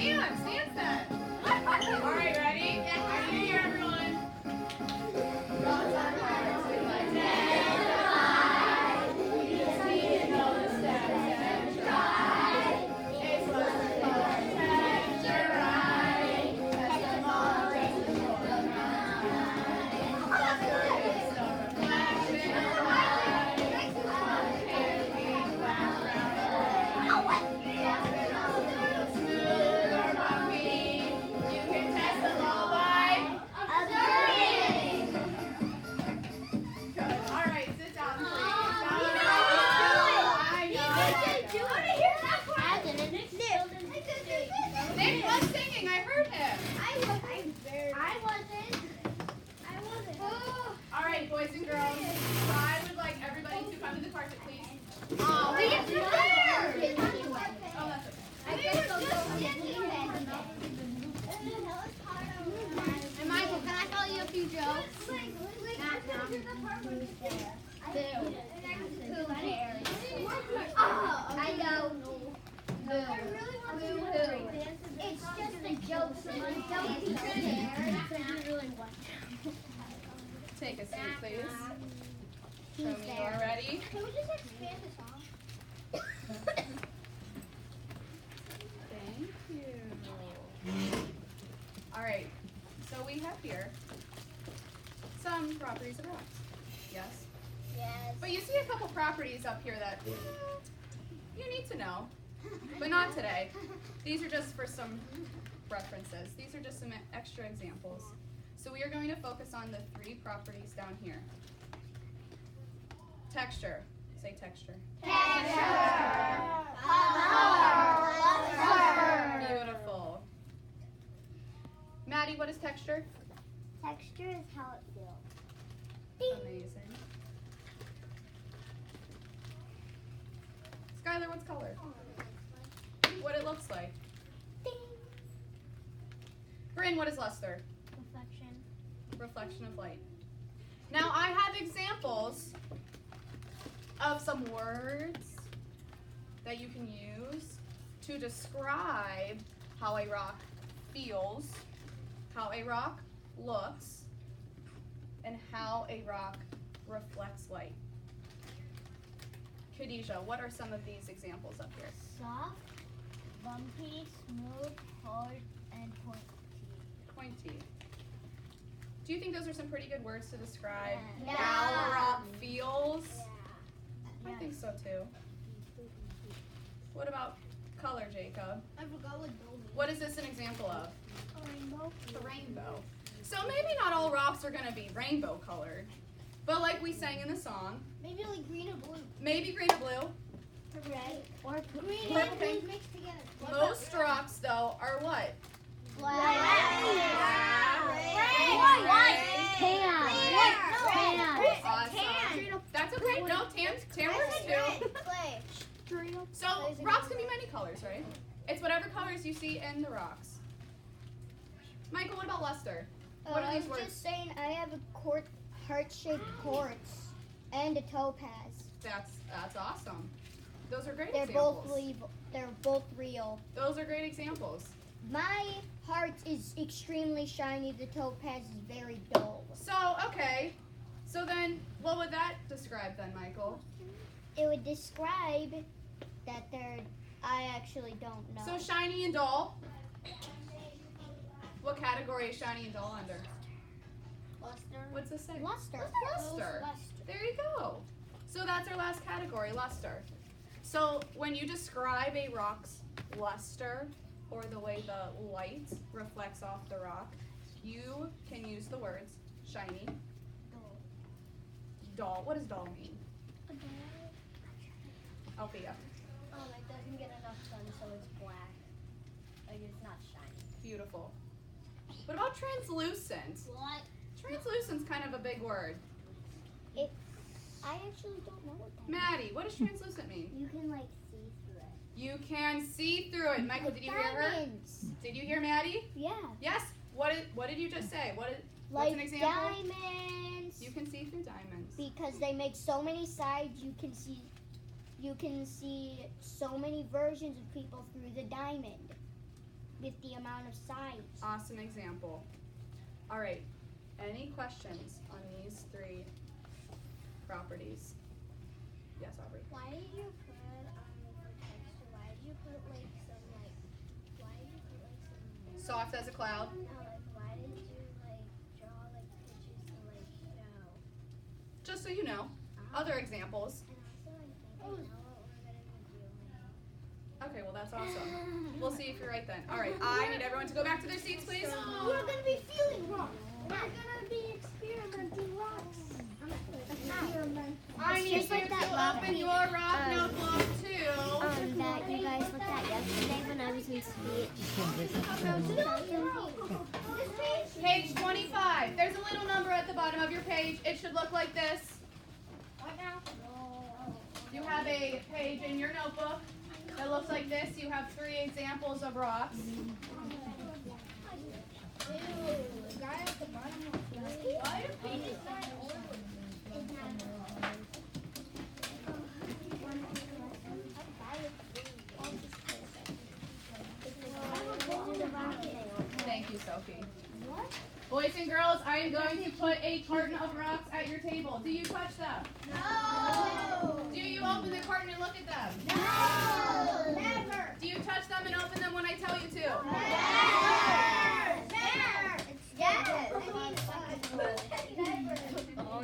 Dance then. All right, ready? I need to hear everyone. Boys and girls, I would like everybody to come to the carpet, please. Oh, we get to And Michael, can I tell you a few jokes? I know. It's just a joke, so don't be scared. Take a seat, please. Show me you're ready. Can we just expand the song? Thank you. All right, so we have here some properties of rocks. Yes? Yes. But you see a couple properties up here that you need to know, but not today. These are just for some references. These are just some extra examples. So we are going to focus on the three properties down here. Texture. Say texture. Beautiful. Maddie, what is texture? Texture is how it feels. Amazing. Skylar, what's color? What it looks like. Bryn, what is luster? Reflection of light. Now I have examples of some words that you can use to describe how a rock feels, how a rock looks, and how a rock reflects light. Khadijah, what are some of these examples up here? Soft, bumpy, smooth, hard, and pointy. Pointy. Do you think those are some pretty good words to describe Yeah. how a rock feels? Yeah. I think so too. What about color, Jacob? I forgot what gold is. What is this an example of? A rainbow. A rainbow. So maybe not all rocks are going to be rainbow colored, but like we sang in the song, Maybe like green or blue. maybe green or blue. Red. Or green Purple. and blue mixed together. Most rocks, though, are what? Black. Awesome. That's okay. No, tan works too. So rocks can be many colors, right? It's whatever colors you see in the rocks. Michael, what about luster? What are these I'm words? just saying I have a heart-shaped quartz and a topaz. That's awesome. Those are great They're examples. they're both real. Those are great examples. My heart is extremely shiny. The topaz is very dull. So, okay. So then, what would that describe then, Michael? It would describe that I actually don't know. So shiny and dull. What category is shiny and dull under? Luster. What's this say? Luster. Luster. There you go. So that's our last category, luster. So when you describe a rock's luster, or the way the light reflects off the rock, you can use the words shiny, dull. What does dull mean? Althea. It doesn't get enough sun, so it's black. Like it's not shiny. Beautiful. What about translucent? What? Translucent's kind of a big word. I actually don't know what that Maddie, what does translucent mean? You can like see through it. You can see through it. Michael, did you hear her? Diamonds. Did you hear Maddie? Yeah. Yes. What did you just say? What's Like an example? diamonds. You can see through diamonds. Because they make so many sides, you can see so many versions of people through the diamond. with the amount of sides. Awesome example. All right. Any questions on these three properties? Yes, Aubrey. Why did you put for texture? Why did you put like some Why did you put like some? Soft as a cloud. No, like why did you like draw like pictures to like show? Just so you know. Other examples. And also, I think I know what we're gonna be doing. Okay, well that's awesome. We'll see if you're right then. All right. I need everyone to go back to their seats, please. We're gonna be feeling rocks. We're gonna be experimenting rocks. I need you to open your rock notebook too. That you guys looked at yesterday when I was in speech. Page 25. There's a little number at the bottom of your page. It should look like this. You have a page in your notebook that looks like this. You have 3 examples of rocks. Thank you, Sophie. Boys and girls, I am going to put a carton of rocks at your table. Do you touch them? No! Do you open the carton and look at them? No! Never! Do you touch them and open them when I tell you to? Never! Never! Yes! Oh,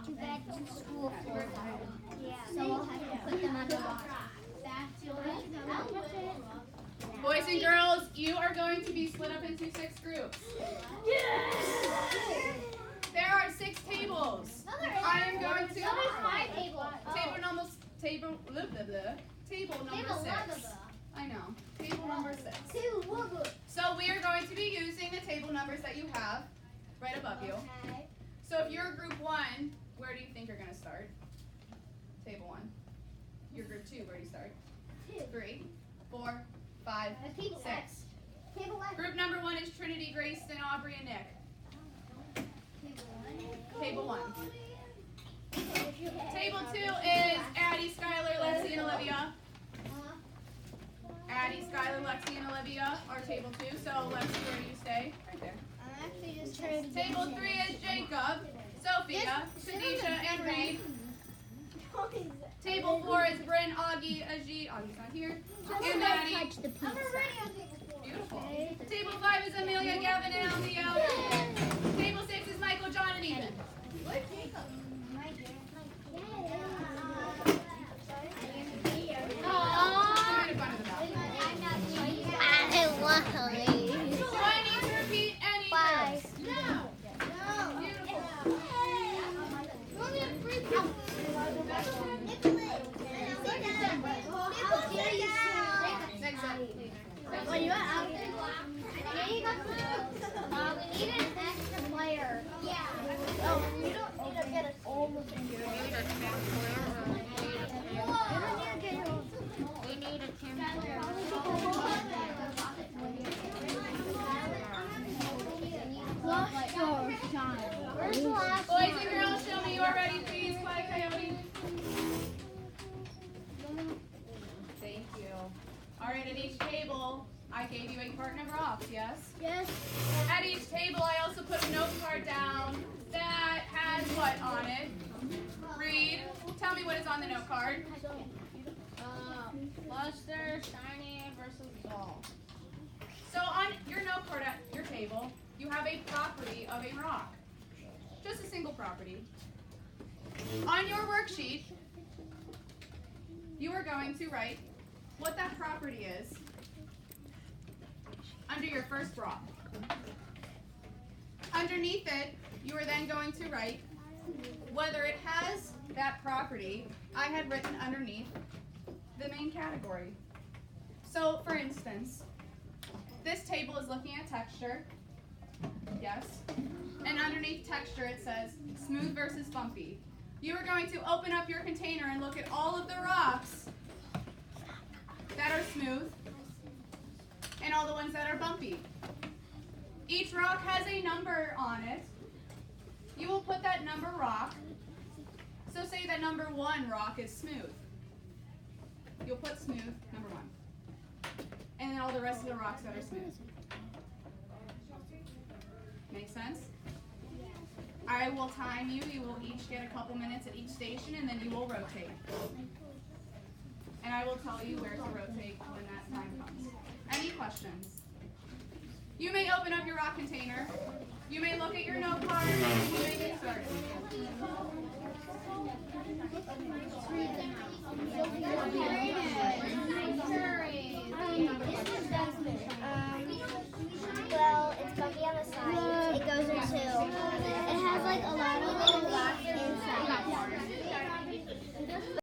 too bad it's school for yeah. So I'll have to put them on the box. Boys and girls, you are going to be split up into 6 groups. There are 6 tables. I am going to table number 6. I know. Table number 6. So we are going to be using the table numbers that you have right above you. So if you're group 1, where do you think you're going to start? Table 1. You're group 2, where do you start? 3, 4, 5, 6. Group number 1 is Trinity, Grace, and Aubrey, and Nick. Table 1. Table 2 is Addie, Skylar, Lexi, and Olivia. Addie, Skylar, Lexi, and Olivia are table 2. So Lexi, where do you stay? Right there. Table 3 is Jacob, Sophia, Tanisha, and Reed. Table 4 is Bryn, Augie, Ajit. Augie's not here. And Maddie. Beautiful. Table 5 is Amelia, Gavin, and Althea. Table 6 is Michael, John, and Ethan. Do I need to repeat any groups? No. Beautiful. Next up. We need an extra player. Yeah. Oh, you don't need to get us all the things. We need a Boys and girls, show me you are ready, please. Quiet Coyote. Thank you. All right, at each table, I gave you a carton of rocks, yes? Yes. At each table, I also put a note card down that has what on it? Read. Tell me what is on the note card. Luster, shiny versus dull. So on your note card at your table, you have a property of a rock. Just a single property. On your worksheet, you are going to write what that property is under your first rock. Underneath it, you are then going to write whether it has that property. I had written underneath the main category. So, for instance, this table is looking at texture. Yes. And underneath texture it says smooth versus bumpy. You are going to open up your container and look at all of the rocks that are smooth and all the ones that are bumpy. Each rock has a number on it. You will put that number rock. So say that number 1 rock is smooth. you'll put smooth, number 1. And then all the rest of the rocks that are smooth. Make sense? I will time you. You will each get a couple minutes at each station, and then you will rotate. And I will tell you where to rotate when that time comes. Any questions? You may open up your rock container. You may look at your note card, and you may get started.